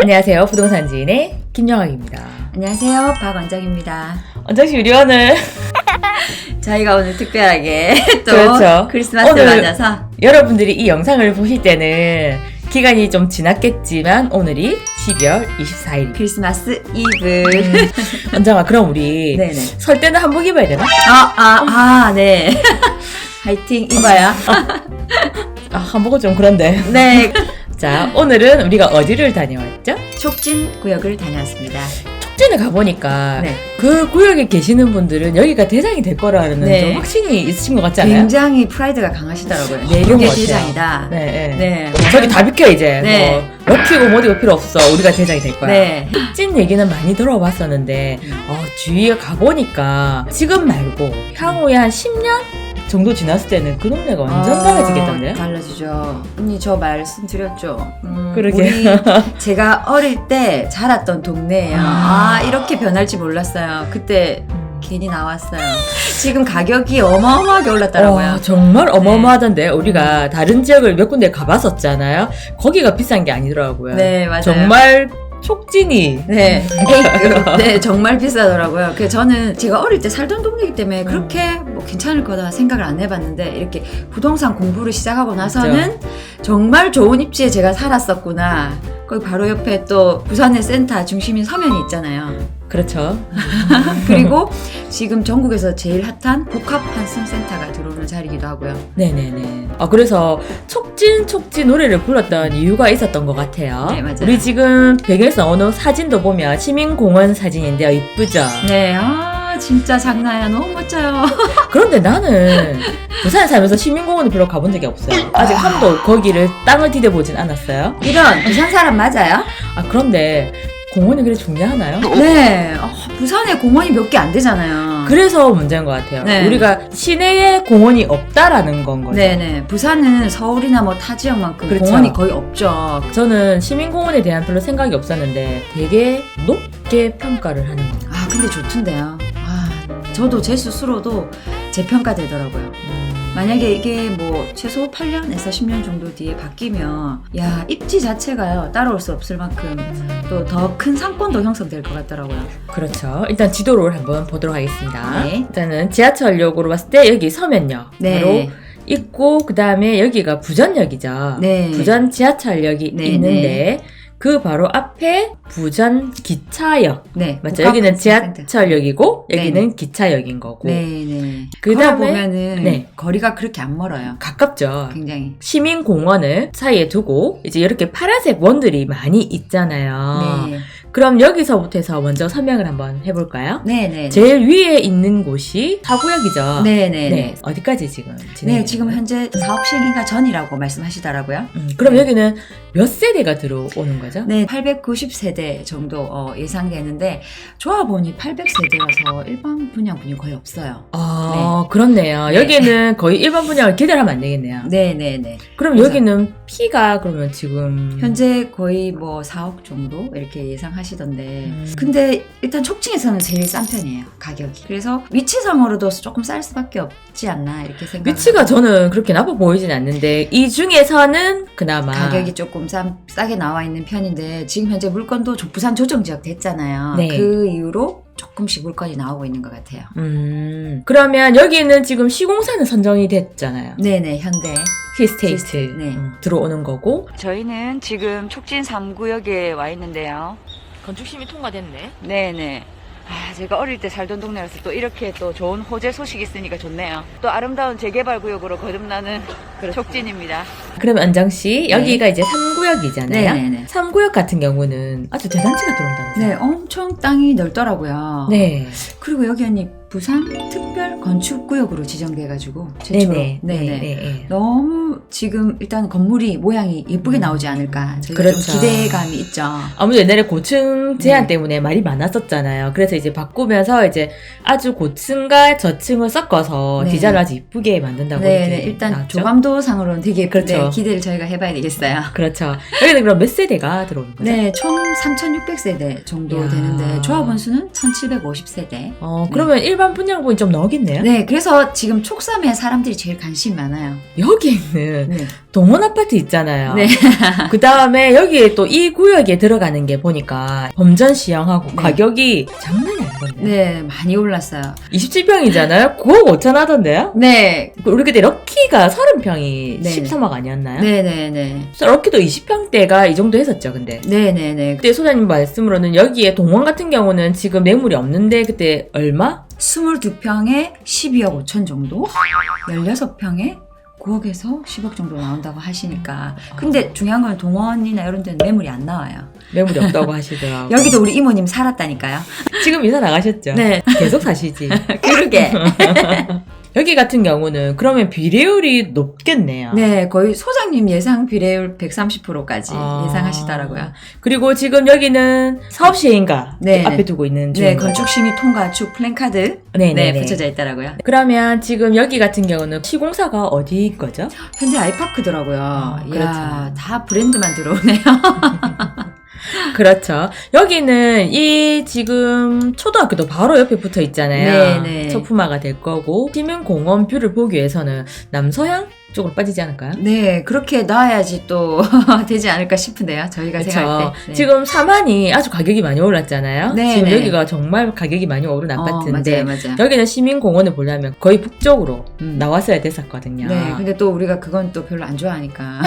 안녕하세요. 부동산 지인의 김영학입니다. 안녕하세요. 박원장입니다. 원장씨, 우리 오늘 저희가 오늘 특별하게 또 그렇죠. 크리스마스를 오늘 맞아서 여러분들이 이 영상을 보실 때는 기간이 좀 지났겠지만 오늘이 12월 24일. 크리스마스 이브. 원장아, 그럼 우리 네네. 설 때는 한복 입어야 되나? 네. 화이팅 입어야. 한복은 좀 그런데. 네. 자, 오늘은 우리가 어디를 다녀왔죠? 촉진 구역을 다녀왔습니다. 촉진에 가보니까 네. 그 구역에 계시는 분들은 여기가 대장이 될 거라는 네. 좀 확신이 있으신 것 같지 않아요? 굉장히 프라이드가 강하시더라고요. 그런 내륙의 것 같아요. 대장이다. 네. 네. 저기 다 비켜 이제. 네. 뭐 럭키고 뭐디고 필요 없어. 우리가 대장이 될 거야. 네. 촉진 얘기는 많이 들어봤었는데 주위에 가보니까 지금 말고 향후에 한 10년 정도 지났을 때는 그 동네가 완전 달라지겠던데? 달라지죠. 언니 저 말씀드렸죠. 그러게. 제가 어릴 때 자랐던 동네예요. 이렇게 변할지 몰랐어요. 그때 괜히 나왔어요. 지금 가격이 어마어마하게 올랐더라고요. 정말 어마어마하던데. 우리가 다른 지역을 몇 군데 가봤었잖아요. 거기가 비싼 게 아니더라고요. 네, 맞아요. 정말 촉진이. 네, 네, 정말 비싸더라고요. 그래서 저는 제가 어릴 때 살던 동네이기 때문에 그렇게 뭐 괜찮을 거다 생각을 안 해봤는데 이렇게 부동산 공부를 시작하고 나서는 정말 좋은 입지에 제가 살았었구나. 거기 바로 옆에 또 부산의 센터 중심인 서면이 있잖아요. 그렇죠. 그리고 지금 전국에서 제일 핫한 복합 한승센터가 들어오는 자리이기도 하고요. 네네네. 그래서 촉진 노래를 불렀던 이유가 있었던 것 같아요. 네, 맞아요. 우리 지금 배경에서 어느 사진도 보면 시민공원 사진인데요. 이쁘죠? 네, 진짜 장난이야. 너무 멋져요. 그런데 나는 부산에 살면서 시민공원을 별로 가본 적이 없어요. 아직 한 번도 거기를 땅을 디뎌보진 않았어요. 이런 부산 사람 맞아요? 그런데 공원이 그래 중요하나요? 네, 부산에 공원이 몇 개 안 되잖아요. 그래서 문제인 것 같아요. 네. 우리가 시내에 공원이 없다라는 건 거죠. 네네. 부산은 서울이나 뭐 타 지역만큼 그렇죠. 공원이 거의 없죠. 저는 시민공원에 대한 별로 생각이 없었는데 되게 높게 평가를 하는 거예요. 근데 좋던데요. 저도 제 스스로도 재평가되더라고요. 만약에 이게 뭐 최소 8년에서 10년 정도 뒤에 바뀌면 입지 자체가요 따라올 수 없을 만큼 또 더 큰 상권도 형성될 것 같더라고요. 그렇죠. 일단 지도를 한번 보도록 하겠습니다. 네. 일단은 지하철역으로 봤을 때 여기 서면역 네. 바로 있고 그 다음에 여기가 부전역이죠. 네. 부전 지하철역이 네, 있는데 그 바로 앞에 부전 기차역. 네. 맞죠? 여기는 지하철역이고 네, 여기는 기차역인 거고. 네네. 그다음에 보면은 네. 거리가 그렇게 안 멀어요. 가깝죠. 굉장히. 시민공원을 사이에 두고 이제 이렇게 파란색 원들이 많이 있잖아요. 네. 그럼 여기서부터 해서 먼저 설명을 한번 해볼까요? 네네. 제일 위에 있는 곳이 사구역이죠. 네네네. 네. 어디까지 지금 진행? 네, 지금 현재 사업 시행인가 전이라고 말씀하시더라고요. 그럼 네. 여기는 몇 세대가 들어오는 거죠? 네, 890세대 정도 예상되는데 좋아보니 800세대라서 일반 분양분이 거의 없어요. 그렇네요. 네. 여기는 거의 일반 분양을 기대를 하면 안 되겠네요. 네네네. 그럼 그래서 여기는 P가 그러면 지금 현재 거의 뭐 4억 정도 이렇게 예상하시던데 근데 일단 촉진에서는 제일 싼 편이에요, 가격이. 그래서 위치상으로도 조금 쌀 수밖에 없지 않나 이렇게 생각합니다. 위치가 저는 그렇게 나빠 보이진 않는데 이 중에서는 그나마 가격이 조금 싸게 나와 있는 편인데 지금 현재 물건도 부산 조정지역 됐잖아요. 네. 그 이후로 조금씩 물건이 나오고 있는 것 같아요. 그러면 여기는 지금 시공사는 선정이 됐잖아요. 네네, 현대. 히스테이트 네. 들어오는 거고. 저희는 지금 촉진 3구역에 와 있는데요. 건축심의 통과됐네. 네네. 제가 어릴 때 살던 동네라서 또 이렇게 또 좋은 호재 소식이 있으니까 좋네요. 또 아름다운 재개발 구역으로 거듭나는 촉진입니다. 그럼 안정씨, 여기가 이제 3구역이잖아요. 네네네. 3구역 같은 경우는 아주 대단지가 들어온다면서요? 네, 엄청 땅이 넓더라고요. 네. 그리고 여기 언니 부산 특별 건축구역으로 지정돼가지고 최초로. 네네. 너무 지금 일단 건물이 모양이 예쁘게 나오지 않을까. 저희가 그렇죠. 좀 기대감이 있죠. 아무래도 옛날에 고층 제한 네. 때문에 말이 많았었잖아요. 그래서 이제 바꾸면서 이제 아주 고층과 저층을 섞어서 네. 디자인을 아주 이쁘게 만든다고 네, 이렇게 일단 나왔죠? 조감도상으로는 되게 예쁜데 그렇죠. 기대를 저희가 해봐야 되겠어요. 그렇죠. 여기는 그럼 몇 세대가 들어오는 거죠? 네, 총 3,600세대 정도 이야. 되는데 조합원 수는 1,750세대. 그러면 일반 일반 분양분이 좀 나오겠네요. 네, 그래서 지금 촉삼에 사람들이 제일 관심이 많아요. 여기는 네. 동원 아파트 있잖아요. 네. 그 다음에 여기에 또 이 구역에 들어가는 게 보니까 범전 시향하고 네. 가격이 장난이 아니거든요. 네, 많이 올랐어요. 27평이잖아요. 9억 5천 하던데요? 네. 우리 그때 럭키가 30평이 네. 13억 아니었나요? 네네네. 럭키도 20평대가 이 정도 했었죠, 근데. 네네네. 그때 소장님 말씀으로는 여기에 동원 같은 경우는 지금 매물이 없는데 그때 얼마? 22평에 12억 5천 정도? 16평에 9억에서 10억 정도 나온다고 하시니까. 근데 중요한 건 동원이나 이런 데는 매물이 안 나와요. 매물이 없다고 하시더라고요. 여기도 우리 이모님 살았다니까요. 지금 이사 나가셨죠? 네. 계속 사시지. 그러게. 여기 같은 경우는 그러면 비례율이 높겠네요. 네, 거의 소장님 예상 비례율 130%까지 아. 예상하시더라고요. 그리고 지금 여기는 사업시행인가 네, 앞에 네. 두고 있는 네, 중인 건축심의 통과축 플랜카드 네네네. 붙여져 있더라고요. 그러면 지금 여기 같은 경우는 시공사가 어디 거죠? 현재 아이파크더라고요. 이야, 그렇죠. 다 브랜드만 들어오네요. 그렇죠. 여기는 이 지금 초등학교도 바로 옆에 붙어 있잖아요. 네네. 소품화가 될 거고 시민공원 뷰를 보기 위해서는 남서향 쪽으로 빠지지 않을까요? 네, 그렇게 놔야지 또 되지 않을까 싶은데요. 저희가 생각할 때. 네. 지금 사만이 아주 가격이 많이 올랐잖아요. 네, 지금 네. 여기가 정말 가격이 많이 오른 아파트인데 맞아요. 여기는 시민공원을 보려면 거의 북쪽으로 음. 나왔어야 됐었거든요. 네, 근데 또 우리가 그건 또 별로 안 좋아하니까.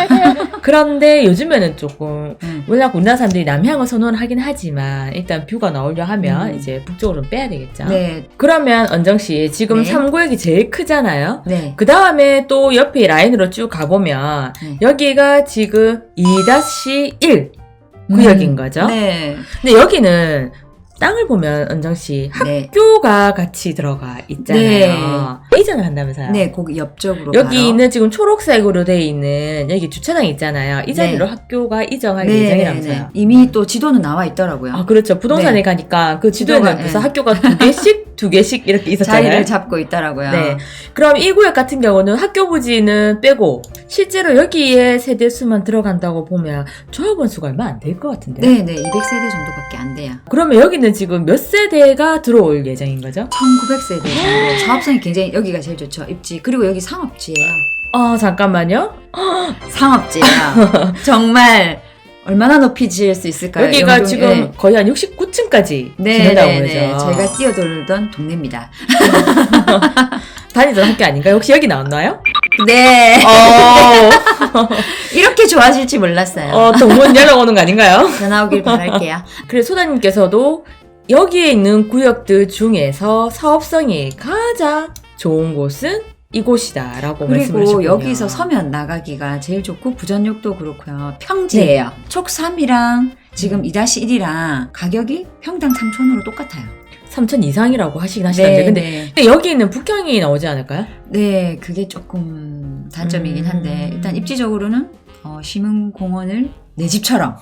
그런데 요즘에는 조금 음. 워낙 우리나라 사람들이 남향을 선호를 하긴 하지만 일단 뷰가 나오려 하면 음. 이제 북쪽으로 좀 빼야 되겠죠. 네, 그러면 언정씨 지금 네. 3구역이 제일 크잖아요. 네. 그 다음에 또 옆에 라인으로 쭉 가보면 네. 여기가 지금 2-1 구역인 거죠. 네. 근데 여기는 땅을 보면 은정씨 네. 학교가 같이 들어가 있잖아요. 이전을 한다면서요. 네, 거기 옆쪽으로 여기는 지금 초록색으로 돼 있는 여기 주차장 있잖아요. 이 자리로 네. 학교가 이전할 네, 예정이라면서요. 네. 이미 또 지도는 나와 있더라고요. 아, 그렇죠. 부동산에 네. 가니까 그 지도에는 지도가, 그래서 네. 학교가 두 개씩 이렇게 있었잖아요. 자리를 잡고 있더라고요. 네. 그럼 이 구역 같은 경우는 학교 부지는 빼고 실제로 여기에 세대 수만 들어간다고 보면 조합원 수가 얼마 안 될 것 같은데요. 네, 네. 200세대 정도밖에 안 돼요. 그러면 여기는 지금 몇 세대가 들어올 예정인 거죠? 1900세대 정도. 사업성이 굉장히 여기가 제일 좋죠. 입지. 그리고 여기 상업지예요. 잠깐만요. 상업지예요. 정말 얼마나 높이 지을 수 있을까요? 여기가 영동, 지금 네. 거의 한 69층까지 네, 지른다고 네, 그러죠. 네. 저희가 뛰어돌던 동네입니다. 다니던 학교 아닌가요? 혹시 여기 나왔나요? 네. 이렇게 좋아질지 몰랐어요. 동문 연락 오는 거 아닌가요? 전화 오길 바랄게요. 그래서 소장님께서도 여기에 있는 구역들 중에서 사업성이 가장 좋은 곳은 이곳이다라고 말씀을 그리고 하셨군요. 여기서 서면 나가기가 제일 좋고 부전역도 그렇고요. 평지예요. 네. 촉3이랑 지금 2-1이랑 가격이 평당 3,000원으로 똑같아요. 3천 이상이라고 하시긴 하시던데 근데 네. 근데 여기는 북향이 나오지 않을까요? 네, 그게 조금 단점이긴 한데 일단 입지적으로는 시민공원을 내 집처럼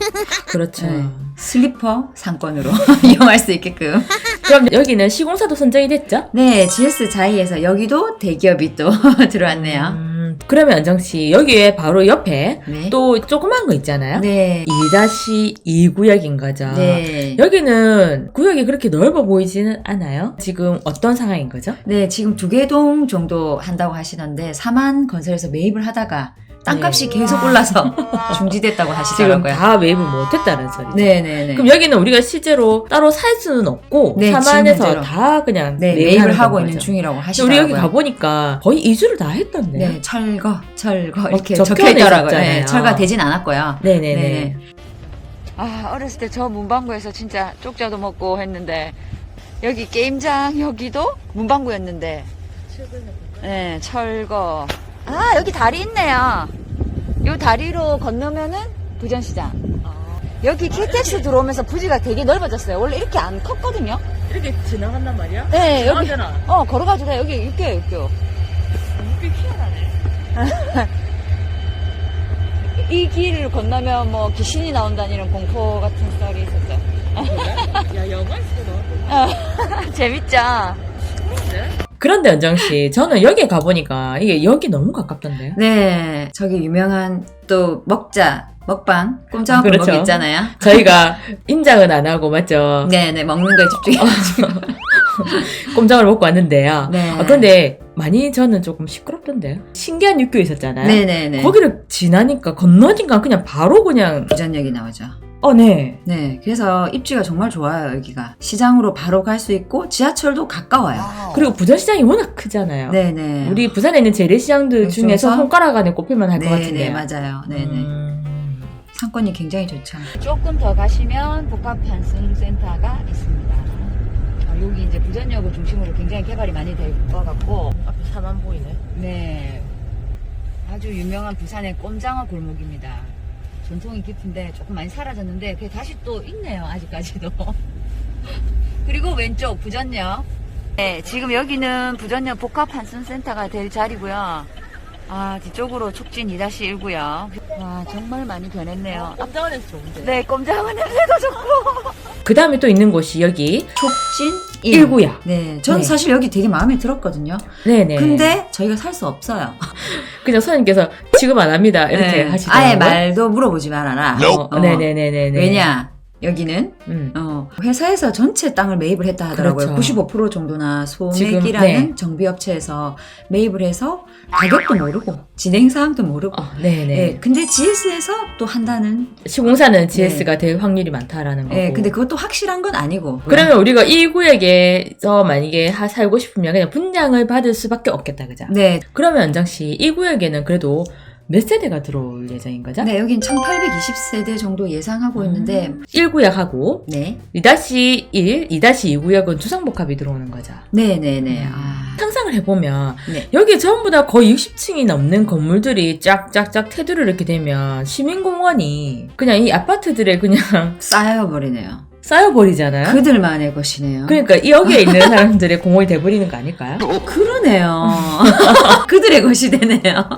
그렇죠. 네. 슬리퍼 상권으로 이용할 수 있게끔. 그럼 여기는 시공사도 선정이 됐죠? 네, GS 자이에서 여기도 대기업이 또 들어왔네요. 그러면 안정씨 여기에 바로 옆에 네. 또 조그만 거 있잖아요. 네. 2-2 구역인 거죠. 네. 여기는 구역이 그렇게 넓어 보이지는 않아요. 지금 어떤 상황인 거죠? 네, 지금 2개 동 정도 한다고 하시던데 사만 건설에서 매입을 하다가 땅값이 계속 올라서 중지됐다고 지금 하시더라고요. 다 매입을 못했다는 소리죠. 네네네. 그럼 여기는 우리가 실제로 따로 살 수는 없고 네, 사만에서 지금 다 그냥 네, 매입을 매입을 하는 하고 거죠. 있는 중이라고 근데 우리 하시더라고요. 여기 가보니까 거의 이주를 다 했던데. 네, 철거 이렇게 적혀 적혀 있더라고요. 있었잖아요. 네, 철거되진 않았고요. 네네네. 네. 아, 어렸을 때 저 문방구에서 진짜 쪽자도 먹고 했는데 여기 게임장 여기도 문방구였는데. 네, 철거. 아, 여기 다리 있네요. 요 다리로 건너면은 부전시장. 여기 KTX 들어오면서 부지가 되게 넓어졌어요. 원래 이렇게 안 컸거든요. 이렇게 지나간단 말이야? 네, 여기 지나가잖아. 걸어가도 돼. 여기 육교. 꽤 희한하네. 이 길을 건너면 뭐 귀신이 나온다는 이런 공포 같은 썰이 있었죠. 야, 영화에서 나왔거든. 재밌죠? 그런데 은정씨, 저는 여기 가보니까 이게 여기 너무 가깝던데요? 네, 저기 유명한 또 먹방 꼼짝 그렇죠. 골목 있잖아요. 저희가 임장은 안 하고, 맞죠? 네네, 먹는 거에 집중해가지고. 꼼장을 먹고 왔는데요. 네. 그런데 많이 저는 조금 시끄럽던데요. 신기한 육교 있었잖아요. 네네네. 거기를 지나니까 건너니까 그냥 바로 그냥 부전역이 나오죠. 네. 네, 그래서 입지가 정말 좋아요, 여기가. 시장으로 바로 갈 수 있고, 지하철도 가까워요. 그리고 부전시장이 워낙 크잖아요. 네네. 우리 부산에 있는 재래시장들 중에서 중에서? 손가락 안에 꼽힐만 할 것 네네, 같은데요. 맞아요. 네네. 상권이 굉장히 좋죠. 조금 더 가시면 복합환승센터가 있습니다. 여기 이제 부전역을 중심으로 굉장히 개발이 많이 될 것 같고, 앞에 산만 보이네. 네, 아주 유명한 부산의 꼼장어 골목입니다. 전통이 깊은데 조금 많이 사라졌는데 그게 다시 또 있네요, 아직까지도. 그리고 왼쪽 부전역. 네, 지금 여기는 부전역 복합환승센터가 될 자리고요. 뒤쪽으로 촉진 2-1구요. 와, 정말 많이 변했네요. 꼼장원에서 좋은데. 네, 꼼장어 냄새도 좋고. 그 다음에 또 있는 곳이 여기 촉진 1구야. 네, 전 네. 사실 여기 되게 마음에 들었거든요. 네네. 근데 저희가 살 수 없어요. 그냥 선생님께서 지금 안 합니다. 이렇게 네, 하시더라고요. 아예 말도 물어보지 말아라. 네네네네네. 왜냐? 여기는 회사에서 전체 땅을 매입을 했다 하더라고요. 그렇죠. 95% 정도나 지금, 소맥이라는 네. 정비업체에서 매입을 해서 가격도 모르고 진행사항도 모르고 네네. 네, 근데 GS에서 또 한다는 시공사는 GS가 될 확률이 많다라는 거고. 네, 근데 그것도 확실한 건 아니고 그러면 우리가 이 구역에서 만약에 살고 싶으면 그냥 분양을 받을 수밖에 없겠다, 그죠? 네, 그러면 연장씨 이 구역에는 그래도 몇 세대가 들어올 예정인 거죠? 네, 여긴 1820세대 정도 예상하고 있는데 1구역하고 네, 2-1, 2-2구역은 주상복합이 들어오는 거죠. 네네네. 상상을 해보면 네. 여기 전부 다 거의 60층이 넘는 건물들이 쫙쫙쫙 테두리를 이렇게 되면 시민공원이 그냥 이 아파트들에 그냥 쌓여버리네요. 쌓여버리잖아요. 그들만의 것이네요. 그러니까 여기에 있는 사람들의 공원이 돼버리는 거 아닐까요? 그러네요. 그들의 것이 되네요.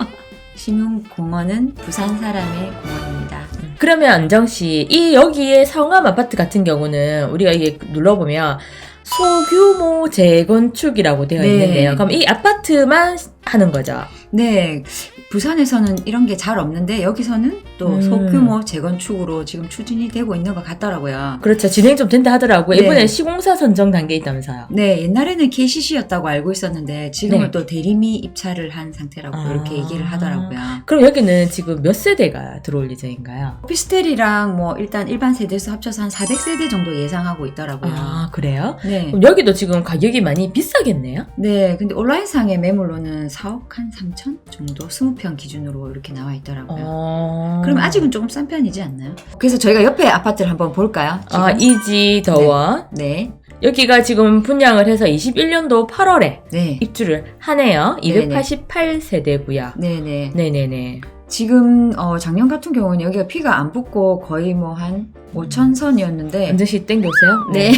시민공원은 부산 사람의 공원입니다. 그러면 안정씨 이 여기에 성암 아파트 같은 경우는 우리가 이게 눌러보면 소규모 재건축이라고 되어 네. 있는데요. 그럼 이 아파트만 하는 거죠? 네, 부산에서는 이런 게 잘 없는데 여기서는 또 소규모 재건축으로 지금 추진이 되고 있는 것 같더라고요. 그렇죠. 진행 좀 된다 하더라고요. 네. 이번에 시공사 선정 단계에 있다면서요. 네, 옛날에는 KCC였다고 알고 있었는데 지금은 네. 또 대리미 입찰을 한 상태라고 이렇게 얘기를 하더라고요. 그럼 여기는 지금 몇 세대가 들어올 예정인가요? 오피스텔이랑 뭐 일단 일반 세대에서 합쳐서 한 400세대 정도 예상하고 있더라고요. 그래요? 네. 그럼 여기도 지금 가격이 많이 비싸겠네요? 네, 근데 온라인상의 매물로는 4억 한 3천 정도 20평 기준으로 이렇게 나와 있더라고요. 그럼 아직은 조금 싼 편이지 않나요? 그래서 저희가 옆에 아파트를 한번 볼까요? 지금? 이지더원. 네. 여기가 지금 분양을 해서 21년도 8월에 네. 입주를 하네요. 네네. 288세대고요. 네네. 네네네. 지금 작년 같은 경우는 여기가 피가 안 붙고 거의 뭐 한 5천 선이었는데 안정씨 땡겨오세요? 네.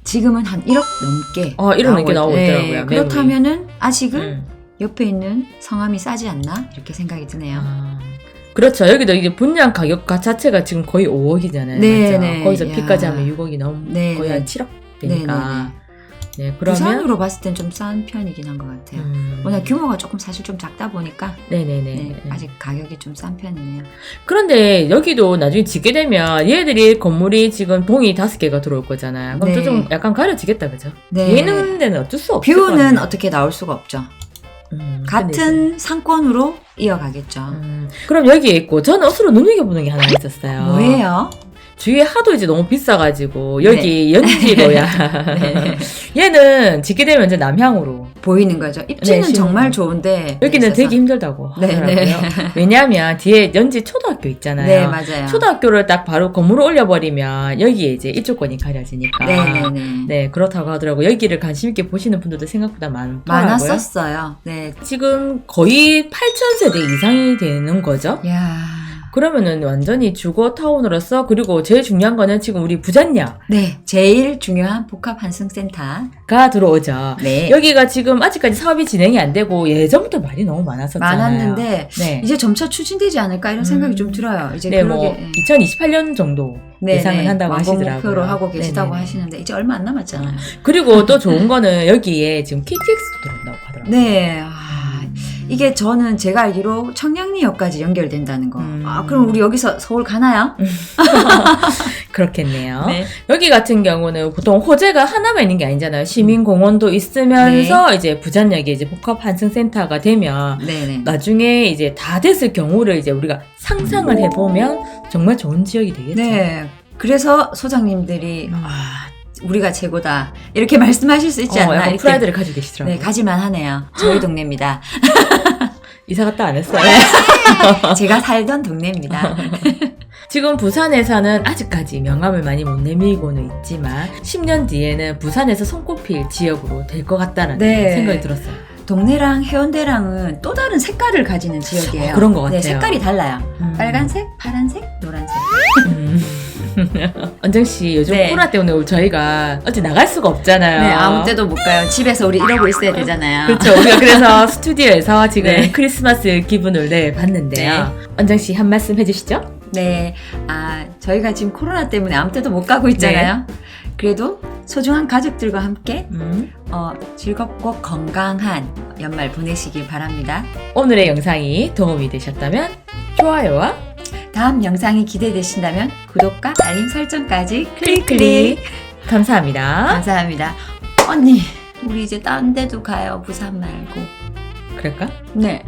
지금은 한 1억 넘게 1억 넘게 나오고 있더라고요. 매물이. 그렇다면은 아직은 음. 옆에 있는 성함이 싸지 않나 이렇게 생각이 드네요. 그렇죠. 여기도 이게 분양 가격 자체가 지금 거의 5억이잖아요. 네, 맞죠? 네. 거기서 야. 피까지 하면 6억이 네, 거의 네. 한 7억 되니까. 네, 그러면 부산으로 봤을 땐 좀 싼 편이긴 한 것 같아요. 워낙 규모가 조금 사실 좀 작다 보니까 네네네. 네, 아직 가격이 좀 싼 편이네요. 그런데 여기도 나중에 짓게 되면 얘들이 건물이 지금 봉이 5개가 들어올 거잖아요. 그럼 네. 또 좀 약간 가려지겠다, 그죠? 네. 뒤에 있는 데는 어쩔 수 없을 것 뷰는 같네요. 어떻게 나올 수가 없죠. 근데 같은 상권으로 이어가겠죠. 그럼 여기에 있고 저는 옷으로 눈여겨보는 게 하나 있었어요. 뭐예요? 주위에 하도 이제 너무 비싸가지고 여기 연지로야. 네. 얘는 짓게 되면 이제 남향으로. 보이는 거죠. 입지는 네, 정말 좋은데 여기는 있어서. 되게 힘들다고 네, 하더라고요. 네. 왜냐하면 뒤에 연지 초등학교 있잖아요. 네, 맞아요. 초등학교를 딱 바로 건물을 올려버리면 여기에 이제 이쪽권이 가려지니까. 네네네. 네, 그렇다고 하더라고요. 여기를 관심 있게 보시는 분들도 생각보다 많더라고요. 많았었어요. 네. 지금 거의 8,000세대 이상이 되는 거죠. 야. 그러면은 완전히 주거타운으로서 그리고 제일 중요한 거는 지금 우리 부전역가 네, 제일 중요한 복합환승센터. 들어오죠. 네. 여기가 지금 아직까지 사업이 진행이 안 되고 예전부터 말이 너무 많았었잖아요. 많았는데 네. 이제 점차 추진되지 않을까 이런 생각이 좀 들어요. 이제 네, 그러게 뭐 2028년 정도 예상을 한다고 완공 하시더라고요. 목표로 하고 계시다고 네네네. 하시는데 이제 얼마 안 남았잖아요. 그리고 또 좋은 거는 여기에 지금 KTX도 들어온다고 하더라고요. 네. 이게 저는 제가 알기로 청량리역까지 연결된다는 거. 그럼 우리 여기서 서울 가나요? 그렇겠네요. 네. 여기 같은 경우는 보통 호재가 하나만 있는 게 아니잖아요. 시민공원도 있으면서 이제 부산역에 이제 복합 환승센터가 되면 네네. 나중에 이제 다 됐을 경우를 이제 우리가 상상을 해보면 정말 좋은 지역이 되겠죠. 네. 그래서 소장님들이 우리가 최고다 이렇게 말씀하실 수 있지 않나. 약간 이렇게. 프라이드를 가지고 계시더라고요. 네, 가지만 하네요. 저희 동네입니다. 이사 갔다 안 했어요. 제가 살던 동네입니다. 지금 부산에서는 아직까지 명함을 많이 못 내밀고는 있지만 10년 뒤에는 부산에서 손꼽힐 지역으로 될 것 같다는 네. 생각이 들었어요. 동네랑 해운대랑은 또 다른 색깔을 가지는 지역이에요. 그런 것 같아요. 네, 색깔이 달라요. 음. 빨간색, 파란색, 노란색. 언정 씨 요즘 네. 코로나 때문에 저희가 어디 나갈 수가 없잖아요. 네, 아무 때도 못 가요. 집에서 우리 이러고 있어야 되잖아요. 그렇죠. 우리가 그래서 스튜디오에서 지금 네. 크리스마스 기분을 봤는데요. 언정 씨 한 말씀 해주시죠. 네, 저희가 지금 코로나 때문에 아무 때도 못 가고 있잖아요. 그래도 소중한 가족들과 함께 즐겁고 건강한 연말 보내시길 바랍니다. 오늘의 영상이 도움이 되셨다면 좋아요와 다음 영상이 기대되신다면 구독과 알림 설정까지 클릭. 감사합니다. 감사합니다. 언니, 우리 이제 딴 데도 가요. 부산 말고. 그럴까? 네.